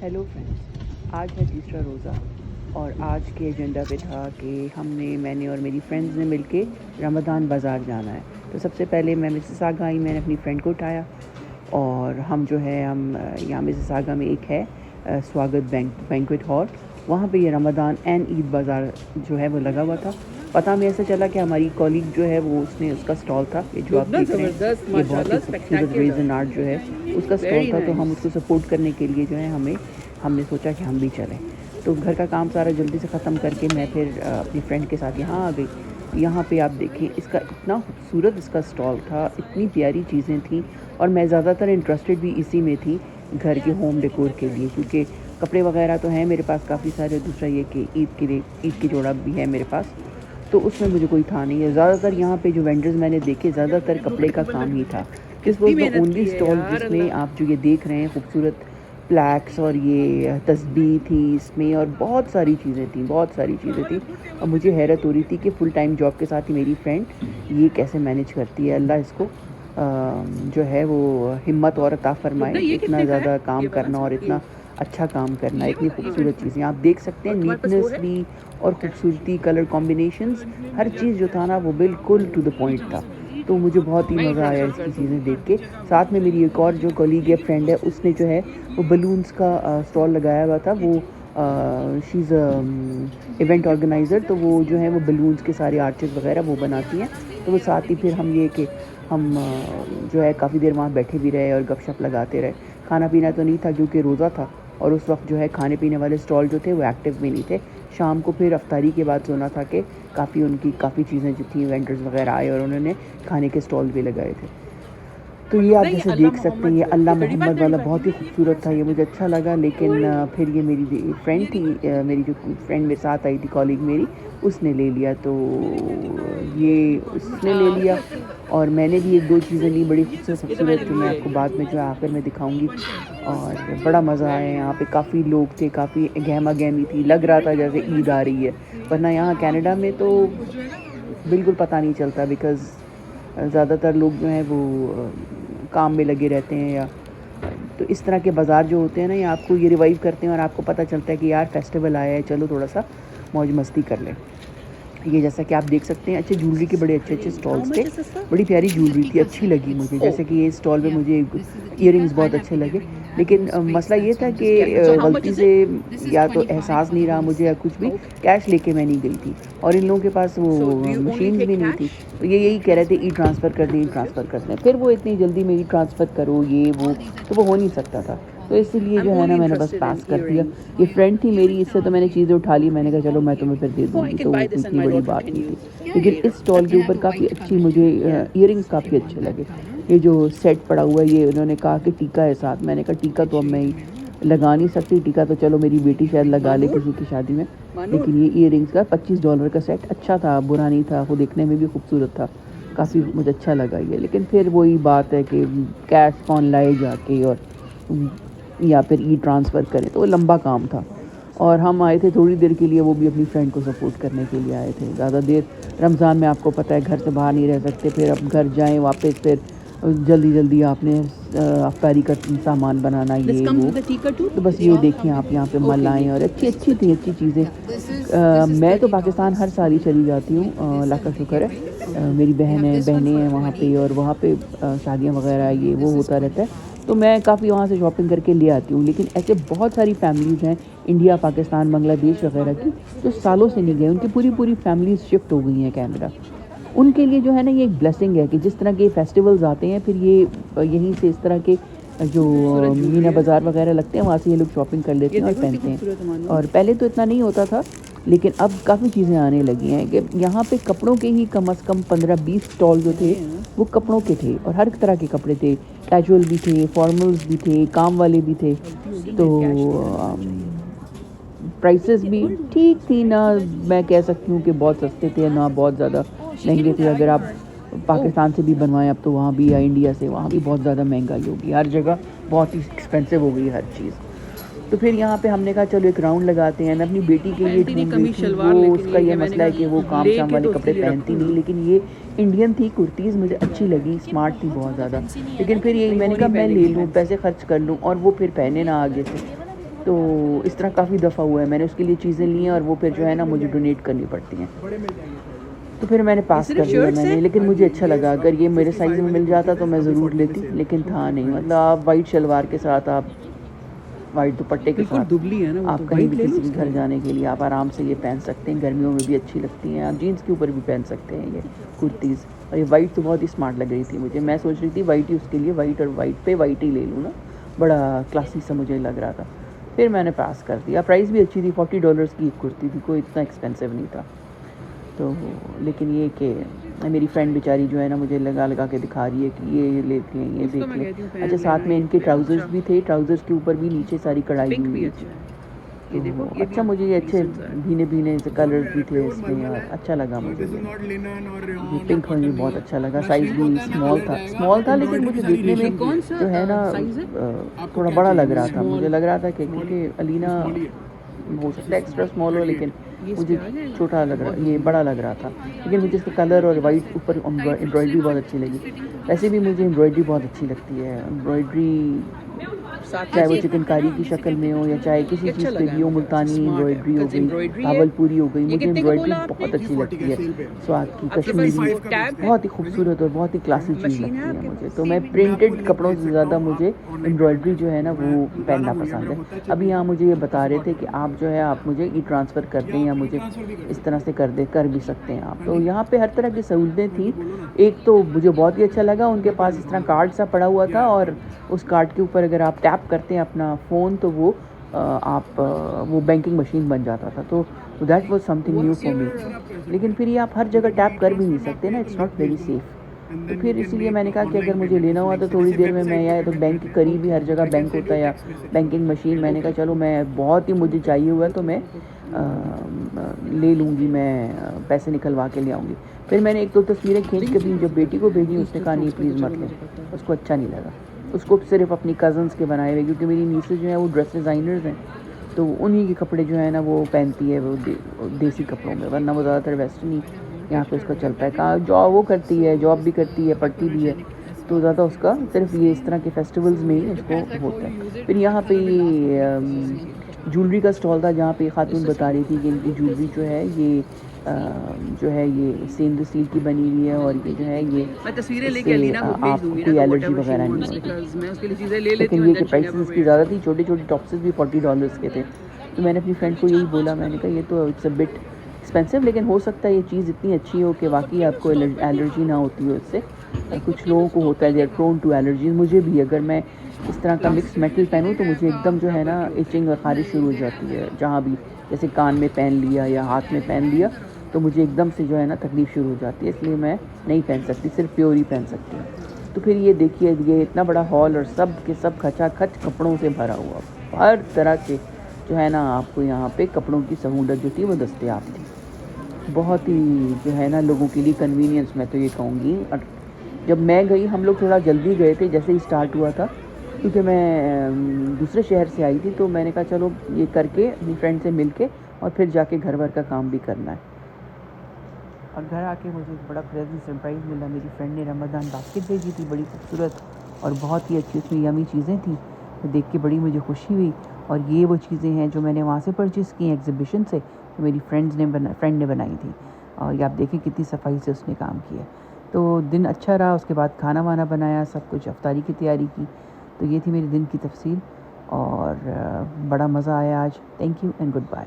Hello friends, आज है तीसरा रोज़ा और आज के एजेंडा पे था कि मैंने और मेरी फ्रेंड्स ने मिलके रमज़ान बाज़ार जाना है। तो सबसे पहले मैं मिसिसागा आई, मैंने अपनी फ्रेंड को उठाया और हम यहाँ मिसिसागा में एक है स्वागत बैंक्वेट हॉल, वहाँ पे ये रमज़ान एंड ईद बाज़ार जो है वो लगा हुआ था। पता हमें ऐसा चला कि हमारी कॉलीग जो है वो उसका स्टॉल था, ये जो आप देख रहे हैं ये बहुत ही खूबसूरत रेज़न आर्ट जो है उसका स्टॉल था। तो हम उसको सपोर्ट करने के लिए जो है हमने सोचा कि हम भी चलें। तो घर का काम सारा जल्दी से ख़त्म करके मैं फिर अपनी फ्रेंड के साथ यहाँ आ गई। यहाँ पे आप देखें, इसका इतना खूबसूरत इसका स्टॉल था, इतनी प्यारी चीज़ें थी और मैं ज़्यादातर इंटरेस्टेड भी इसी में थी घर के होम डेकोर के लिए, क्योंकि कपड़े वगैरह तो हैं मेरे पास काफ़ी सारे। दूसरा ये कि ईद की जोड़ा भी है मेरे पास, तो उसमें मुझे कोई था नहीं है। ज़्यादातर यहाँ पे जो वेंडर्स मैंने देखे ज़्यादातर कपड़े का काम ही था। This was the only stall जिसमें आप जो ये देख रहे हैं खूबसूरत प्लैक्स और ये तस्बीह थी इसमें और बहुत सारी चीज़ें थी। और मुझे हैरत हो रही थी कि फुल टाइम जॉब के साथ ही मेरी फ्रेंड ये कैसे मैनेज करती है। अल्लाह इसको जो है वो हिम्मत और अता फरमाए, इतना ज़्यादा काम करना और इतना अच्छा काम करना, इतनी खूबसूरत चीज़ें आप देख सकते हैं। नीटनेस भी और खूबसूरती, कलर कॉम्बिनेशंस, हर चीज़ जो था ना वो बिल्कुल टू द पॉइंट था। तो मुझे बहुत ही मज़ा आया इसकी चीज़ें देख के। साथ में मेरी एक और जो कलीग या फ्रेंड है उसने जो है वो बलून्स का स्टॉल लगाया हुआ था। वो शी इज़ इवेंट ऑर्गेनाइज़र, तो वो जो है वो बलून्स के सारे आर्चेस वगैरह वो बनाती हैं। तो वो साथ ही फिर हम जो है काफ़ी देर वहाँ बैठे भी रहे और गपशप लगाते रहे। खाना पीना तो नहीं था क्योंकि रोज़ा था और उस वक्त जो है खाने पीने वाले स्टॉल जो थे वो एक्टिव भी नहीं थे। शाम को फिर अफ्तारी के बाद सुना था कि काफ़ी चीज़ें जो थी वेंडर्स वगैरह आए और उन्होंने खाने के स्टॉल भी लगाए थे। तो ये आप जैसे देख सकते हैं ये अल्लाह मोहम्मद वाला बहुत ही खूबसूरत था, ये मुझे अच्छा लगा। लेकिन फिर ये मेरी फ्रेंड थी, मेरी जो फ्रेंड मेरे साथ आई थी कॉलीग मेरी, उसने ले लिया। तो ये उसने ले लिया और मैंने भी एक दो चीज़ें ली बड़ी खूबसूरत जो मैं आपको बाद में जो है आखिर में दिखाऊंगी। और बड़ा मज़ा आया, यहाँ पे काफ़ी लोग थे, काफ़ी गहमा गहमी थी, लग रहा था जैसे ईद आ रही है। वरना यहाँ कनाडा में तो बिल्कुल पता नहीं चलता, बिकॉज़ ज़्यादातर लोग जो हैं वो काम में लगे रहते हैं। या तो इस तरह के बाज़ार जो होते हैं ना, ये आपको ये रिवाइव करते हैं और आपको पता चलता है कि यार फेस्टिवल आया है, चलो थोड़ा सा मौज मस्ती कर लें। ये जैसा कि आप देख सकते हैं अच्छे ज्वेलरी के बड़े अच्छे स्टॉल्स थे, बड़ी प्यारी ज्वेलरी थी, अच्छी लगी मुझे। जैसे कि ये स्टॉल पे मुझे इयररिंग्स बहुत अच्छे लगे। लेकिन मसला ये था कि गलती से या तो एहसास नहीं रहा मुझे या कुछ भी, कैश लेके मैं नहीं गई थी और इन लोगों के पास वो मशीन भी नहीं थी। तो ये यही कह रहे थे ई ट्रांसफ़र कर दें। फिर वो इतनी जल्दी में ई ट्रांसफ़र करो ये वो, तो वो हो नहीं सकता था। तो इसीलिए जो है ना मैंने बस पास कर दिया। ये फ्रेंड थी मेरी, इससे तो मैंने चीज़ें उठा ली, मैंने कहा चलो मैं तुम्हें फिर दे दूँगी, तो वो इतनी बड़ी बात नहीं थी। लेकिन इस स्टॉल के ऊपर काफ़ी अच्छी मुझे इयररिंग्स काफ़ी अच्छे लगे। ये जो सेट पड़ा हुआ है ये उन्होंने कहा कि टीका है साथ, मैंने कहा टीका तो अब मैं लगा नहीं सकती, टीका तो चलो मेरी बेटी शायद लगा ले किसी की शादी में। लेकिन ये इयररिंग्स का $25 का सेट अच्छा था, बुरा नहीं था, वो देखने में भी खूबसूरत था, काफ़ी मुझे अच्छा लगा ये। लेकिन फिर वही बात है कि कैश कौन लाए जाके और या फिर ई ट्रांसफ़र करें, तो वो लंबा काम था। और हम आए थे थोड़ी देर के लिए, वो भी अपनी फ्रेंड को सपोर्ट करने के लिए आए थे। ज़्यादा देर रमज़ान में आपको पता है घर से बाहर नहीं रह सकते, फिर अब घर जाएं वापस, फिर जल्दी आपने अफ्तारी का सामान बनाना ये वो। तो बस ये देखिए आप यहाँ पे मलाएँ और अच्छी चीज़ें। मैं तो पाकिस्तान हर साल ही चली जाती हूँ, अल्लाह का शुक्र है। मेरी बहनें हैं वहाँ पे और वहाँ पे शादियाँ वगैरह ये वो होता रहता है, तो मैं काफ़ी वहाँ से शॉपिंग करके ले आती हूँ। लेकिन ऐसे बहुत सारी फैमिलीज़ हैं इंडिया, पाकिस्तान, बांग्लादेश वगैरह की, जो सालों से नहीं गए, उनकी पूरी फैमिलीज़ शिफ्ट हो गई हैं कनाडा। उनके लिए जो है ना ये एक ब्लेसिंग है कि जिस तरह के फेस्टिवल्स आते हैं फिर ये यहीं से इस तरह के जो मीना बाज़ार वगैरह लगते हैं वहाँ से ये लोग शॉपिंग कर लेते हैं और पहनते हैं। और पहले तो इतना नहीं होता था, लेकिन अब काफ़ी चीज़ें आने लगी हैं कि यहाँ पे कपड़ों के ही कम से कम 15-20 स्टॉल जो थे वो कपड़ों के थे और हर तरह के कपड़े थे, कैजुअल भी थे, फॉर्मल्स भी थे, काम वाले भी थे। तो प्राइसेस भी ठीक थी, ना मैं कह सकती हूँ कि बहुत सस्ते थे ना बहुत ज़्यादा महंगे थे। अगर आप पाकिस्तान से भी बनवाएं अब तो वहाँ भी, या इंडिया से, वहाँ भी बहुत ज़्यादा महंगाई होगी, हर जगह बहुत ही एक्सपेंसिव हो गई हर चीज़। तो फिर यहाँ पे हमने कहा चलो एक राउंड लगाते हैं। मैं अपनी बेटी के लिए ढूंढ रही थी, वो उसका ये मसला है कि वो काम शाम वाले कपड़े पहनती नहीं, लेकिन ये इंडियन थी, कुर्तीज़ मुझे अच्छी लगी, स्मार्ट थी बहुत ज़्यादा। लेकिन फिर यही मैंने कहा मैं ले लूँ, पैसे खर्च कर लूँ और वो फिर पहने ना आगे से। तो इस तरह काफ़ी दफ़ा हुआ है, मैंने उसके लिए चीज़ें ली हैं और वो फिर जो है ना मुझे डोनेट करनी पड़ती हैं। तो फिर मैंने पास कर दिया मैंने, लेकिन मुझे अच्छा लगा, अगर ये मेरे साइज़ में मिल जाता तो मैं ज़रूर लेती, लेकिन था नहीं। मतलब आप वाइट शलवार के साथ, आप वाइट दुपट्टे के साथ दुबली है ना, आप कहीं भी किसी के घर जाने के लिए आप आराम से ये पहन सकते हैं। गर्मियों में भी अच्छी लगती हैं, आप जीन्स के ऊपर भी पहन सकते हैं ये कुर्तीज़। और ये वाइट तो बहुत ही स्मार्ट लग रही थी मुझे, मैं सोच रही थी वाइट ही उसके लिए, वाइट और वाइट पे वाइट ही ले लूँ ना, बड़ा क्लासी सा मुझे लग रहा था। फिर मैंने पास कर दिया, प्राइस भी अच्छी थी, $40 की एक कुर्ती थी, कोई इतना एक्सपेंसिव नहीं था। तो लेकिन ये कि मेरी फ्रेंड बेचारी जो है ना मुझे लगा के दिखा रही है कि ये लेते हैं, ये देख लें। अच्छा, साथ में इनके ट्राउज़र्स भी थे, ट्राउज़र्स के ऊपर भी नीचे सारी कढ़ाई हुई है। तो अच्छा, मुझे ये अच्छे भीने से कलर्स भी थे इसमें और अच्छा लगा मुझे ये पिंक मुझे बहुत अच्छा लगा। साइज़ भी स्मॉल था लेकिन मुझे देखने में जो है ना थोड़ा बड़ा लग रहा था। मुझे लग रहा था कि क्योंकि अलीना हो सकता है एक्स्ट्रा स्मॉल हो, लेकिन मुझे छोटा लग रहा, ये बड़ा लग रहा था। लेकिन मुझे इसका कलर और वाइट ऊपर एम्ब्रॉयडरी बहुत अच्छी लगी। वैसे भी मुझे एम्ब्रॉयडरी बहुत अच्छी लगती है। एम्ब्रॉयडरी चाहे वो चिकनकारी की शक्ल में हो या चाहे किसी चीज़ पे भी हो, मुल्तानी एम्ब्रॉयडरी हो गई, भावलपुरी हो गई, मुझे एम्ब्रॉयडरी बहुत अच्छी लगती है। स्वाद की कश्मीरी बहुत ही खूबसूरत और बहुत ही क्लासी चीज़ लगती है मुझे। तो मैं प्रिंटेड कपड़ों से ज़्यादा मुझे एम्ब्रॉयडरी जो है ना वो पहनना पसंद है। अभी यहाँ मुझे ये बता रहे थे कि आप जो है आप मुझे ई ट्रांसफ़र कर दें या मुझे इस तरह से कर भी सकते हैं आप। तो यहाँ पे हर तरह की सहूलतें थी। एक तो मुझे बहुत ही अच्छा लगा, उनके पास इस तरह कार्ड सा पड़ा हुआ था और उस कार्ड के ऊपर अगर आप टैप करते हैं अपना फ़ोन तो वो वो बैंकिंग मशीन बन जाता था। तो that was something new for me. लेकिन फिर ये आप हर जगह टैप कर भी नहीं सकते ना, इट्स नॉट वेरी सेफ़। तो फिर इसीलिए मैंने कहा कि अगर मुझे लेना हुआ तो थोड़ी देर में मैं, या तो बैंक के करीब ही हर जगह बैंक होता है या बैंकिंग मशीन, मैंने कहा चलो मैं बहुत ही मुझे चाहिए हुआ तो मैं ले लूँगी, मैं पैसे निकलवा के ले आऊँगी। फिर मैंने एक दो तस्वीरें खींच के भी जब बेटी को भेजी, उसने कहा नहीं प्लीज़ मत लें, उसको अच्छा नहीं लगा। उसको सिर्फ अपनी कज़न्स के बनाए हुए, क्योंकि मेरी नीसेस जो हैं वो ड्रेस डिज़ाइनर्स हैं, तो उन्हीं के कपड़े जो है ना वो पहनती है, वो देसी कपड़ों में, वरना वो ज़्यादातर वेस्टर्न ही यहाँ पे उसका चलता है। कहाँ जॉब वो करती है, जॉब भी करती है, पढ़ती भी है, तो ज़्यादा उसका सिर्फ ये इस तरह के फेस्टिवल्स में ही उसको होता है। फिर यहाँ पे ज्वेलरी का स्टॉल था जहाँ पे खातून बता रही थी कि इनकी ज्वेलरी जो है ये जो है ये स्टेनलेस स्टील की बनी हुई है और ये जो है ये मैं तस्वीरें लेके अलीना को भेज दूंगी कोई ना, एलर्जी वगैरह नहीं होती। मैं उसके लिए चीज़ें ले लेती लेकिन हूँ। ये कि प्राइसेस इसकी ज़्यादा थी, छोटे छोटे टॉप्सेस भी $40 के थे। तो मैंने अपनी फ्रेंड को यही बोला, मैंने कहा ये तो इट्स अ बिट एक्सपेंसिव, लेकिन हो सकता है ये चीज़ इतनी अच्छी हो कि वाकई आपको एलर्जी ना होती हो इससे। कुछ लोगों को होता है, they are prone to allergies. मुझे भी, अगर मैं इस तरह का मिक्स मेटल पहनूँ तो मुझे एकदम जो है ना इचिंग और ख़ारिश शुरू हो जाती है, जहाँ भी, जैसे कान में पहन लिया या हाथ में पहन लिया तो मुझे एकदम से जो है ना तकलीफ़ शुरू हो जाती है, इसलिए मैं नहीं पहन सकती, सिर्फ प्योर ही पहन सकती हूँ। तो फिर ये देखिए, ये इतना बड़ा हॉल और सब के सब खचाखच कपड़ों से भरा हुआ, हर तरह के जो है ना आपको यहाँ पे कपड़ों की सहूलत जो थी वो दस्तयाब थी। बहुत ही जो है ना लोगों के लिए कन्वीनियंस, मैं तो ये कहूँगी। और जब मैं गई, हम लोग थोड़ा जल्दी गए थे जैसे ही स्टार्ट हुआ था, क्योंकि मैं दूसरे शहर से आई थी, तो मैंने कहा चलो ये करके अपनी फ्रेंड से मिल के और फिर जाके घर भर का काम भी करना है। और घर आके मुझे एक बड़ा प्लेजेंट सरप्राइज़ मिला। मेरी फ्रेंड ने रमज़ान बास्केट भेजी थी, बड़ी खूबसूरत और बहुत ही अच्छी, उसमें यमी चीज़ें थी, तो देख के बड़ी मुझे खुशी हुई। और ये वो चीज़ें हैं जो मैंने वहाँ से परचेज़ की एग्ज़िबिशन से, जो मेरी फ्रेंड ने बनाई थी। और ये आप देखें कितनी सफाई से उसने काम किया। तो दिन अच्छा रहा, उसके बाद खाना वाना बनाया, सब कुछ इफ्तारी की तैयारी की। तो ये थी मेरे दिन की तफसील और बड़ा मज़ा आया आज। Thank you and good bye.